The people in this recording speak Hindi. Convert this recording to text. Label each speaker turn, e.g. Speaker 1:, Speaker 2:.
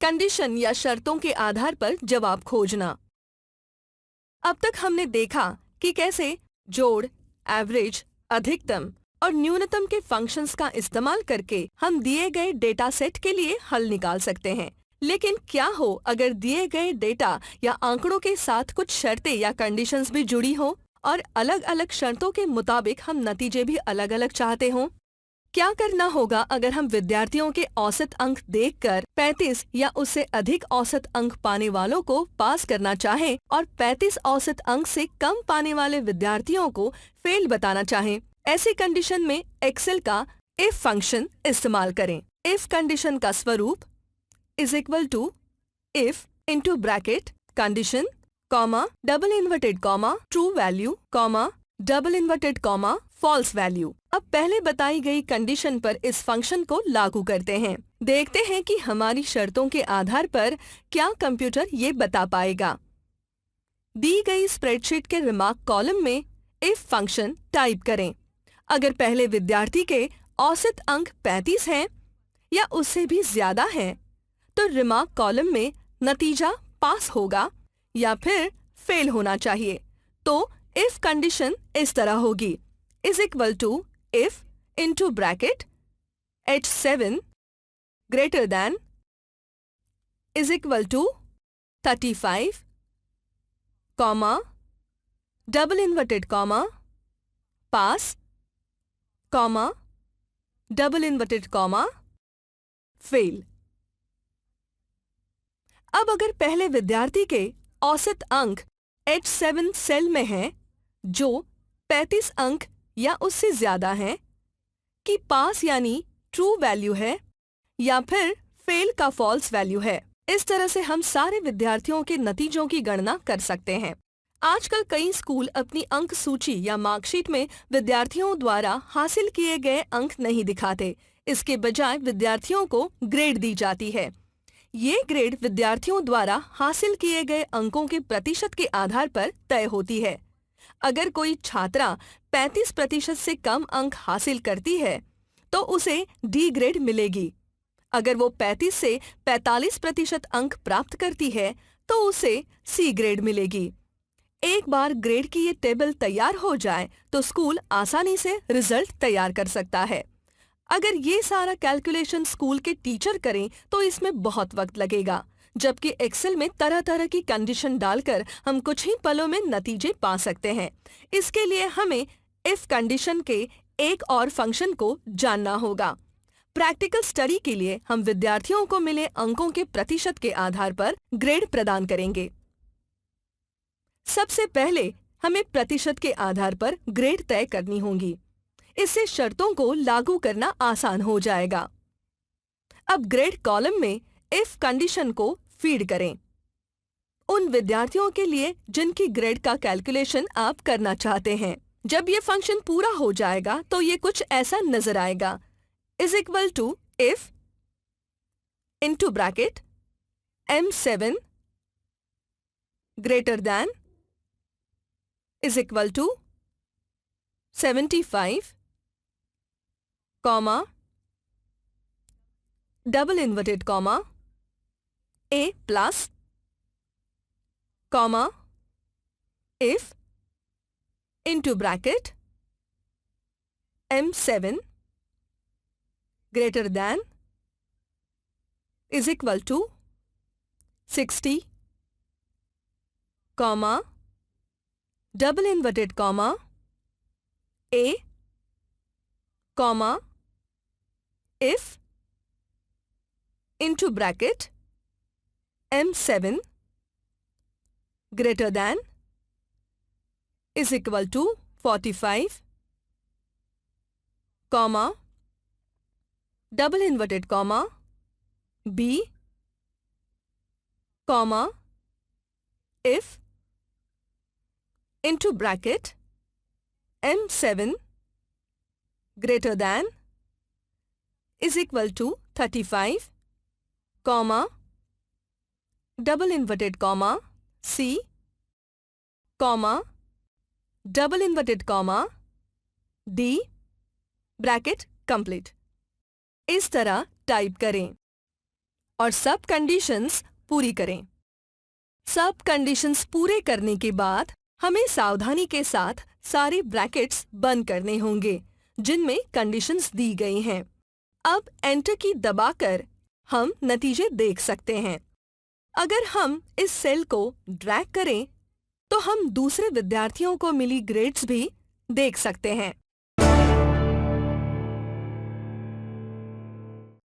Speaker 1: कंडीशन या शर्तों के आधार पर जवाब खोजना। अब तक हमने देखा कि कैसे जोड़, एवरेज, अधिकतम और न्यूनतम के फंक्शंस का इस्तेमाल करके हम दिए गए डेटा सेट के लिए हल निकाल सकते हैं। लेकिन क्या हो अगर दिए गए डेटा या आंकड़ों के साथ कुछ शर्तें या कंडीशंस भी जुड़ी हो और अलग अलग शर्तों के मुताबिक हम नतीजे भी अलग अलग चाहते हों? क्या करना होगा अगर हम विद्यार्थियों के औसत अंक देखकर 35 या उससे अधिक औसत अंक पाने वालों को पास करना चाहें और 35 औसत अंक से कम पाने वाले विद्यार्थियों को फेल बताना चाहें? ऐसी कंडीशन में एक्सेल का इफ फंक्शन इस्तेमाल करें। इफ कंडीशन का स्वरूप is equal to if into bracket condition comma double inverted comma true value comma double inverted comma false value. अब पहले बताई गई कंडीशन पर इस फंक्शन को लागू करते हैं। देखते हैं कि हमारी शर्तों के आधार पर क्या कंप्यूटर ये बता पाएगा। दी गई स्प्रेडशीट के रिमार्क कॉलम में इफ फंक्शन टाइप करें। अगर पहले विद्यार्थी के औसत अंक 35 हैं या उससे भी ज्यादा हैं, तो रिमार्क कॉलम में नतीजा पास होगा या फिर फेल होना चाहिए। तो इफ कंडीशन इस तरह होगी is equal to if into bracket H7 greater than is equal to 35 comma double inverted comma pass comma double inverted comma fail. अब अगर पहले विद्यार्थी के औसत अंक H7 सेल में हैं, जो 35 अंक या उससे ज्यादा हैं, कि पास यानी ट्रू वैल्यू है या फिर फेल का फॉल्स वैल्यू है। इस तरह से हम सारे विद्यार्थियों के नतीजों की गणना कर सकते हैं। आजकल कई स्कूल अपनी अंक सूची या मार्कशीट में विद्यार्थियों द्वारा हासिल किए गए अंक नहीं दिखाते। इसके बजाय विद्यार्थियों को ग्रेड दी जाती है। ये ग्रेड विद्यार्थियों द्वारा हासिल किए गए अंकों के प्रतिशत के आधार पर तय होती है। अगर कोई छात्रा 35% से कम अंक हासिल करती है, तो उसे डी ग्रेड मिलेगी। अगर वो 35 से 45% अंक प्राप्त करती है, तो उसे सी ग्रेड मिलेगी। एक बार ग्रेड की ये टेबल तैयार हो जाए, तो स्कूल आसानी से रिजल्ट तैयार कर सकता है। अगर ये सारा कैलकुलेशन स्कूल के टीचर करें तो इसमें बहुत वक्त लगेगा, जबकि एक्सेल में तरह तरह की कंडीशन डालकर हम कुछ ही पलों में नतीजे पा सकते हैं। इसके लिए हमें इफ कंडीशन के एक और फंक्शन को जानना होगा। प्रैक्टिकल स्टडी के लिए हम विद्यार्थियों को मिले अंकों के प्रतिशत के आधार पर ग्रेड प्रदान करेंगे। सबसे पहले हमें प्रतिशत के आधार पर ग्रेड तय करनी होगी। इससे शर्तों को लागू करना आसान हो जाएगा। अब ग्रेड कॉलम में इफ कंडीशन को फीड करें उन विद्यार्थियों के लिए जिनकी ग्रेड का कैलकुलेशन आप करना चाहते हैं। जब ये फंक्शन पूरा हो जाएगा तो ये कुछ ऐसा नजर आएगा is equal to if into bracket M7 greater than is equal to 75 comma double inverted comma A plus comma if into bracket M7 greater than is equal to 60 comma double inverted comma A comma if into bracket M7 greater than is equal to 45 comma double inverted comma B comma if into bracket M7 greater than is equal to 35 comma double inverted comma C comma double inverted comma D bracket complete. इस तरह टाइप करें और सब कंडीशंस पूरी करें। सब कंडीशंस पूरे करने के बाद हमें सावधानी के साथ सारे ब्रैकेट्स बंद करने होंगे जिनमें कंडीशंस दी गई हैं। अब एंटर की दबाकर हम नतीजे देख सकते हैं। अगर हम इस सेल को ड्रैग करें तो हम दूसरे विद्यार्थियों को मिली ग्रेड्स भी देख सकते हैं।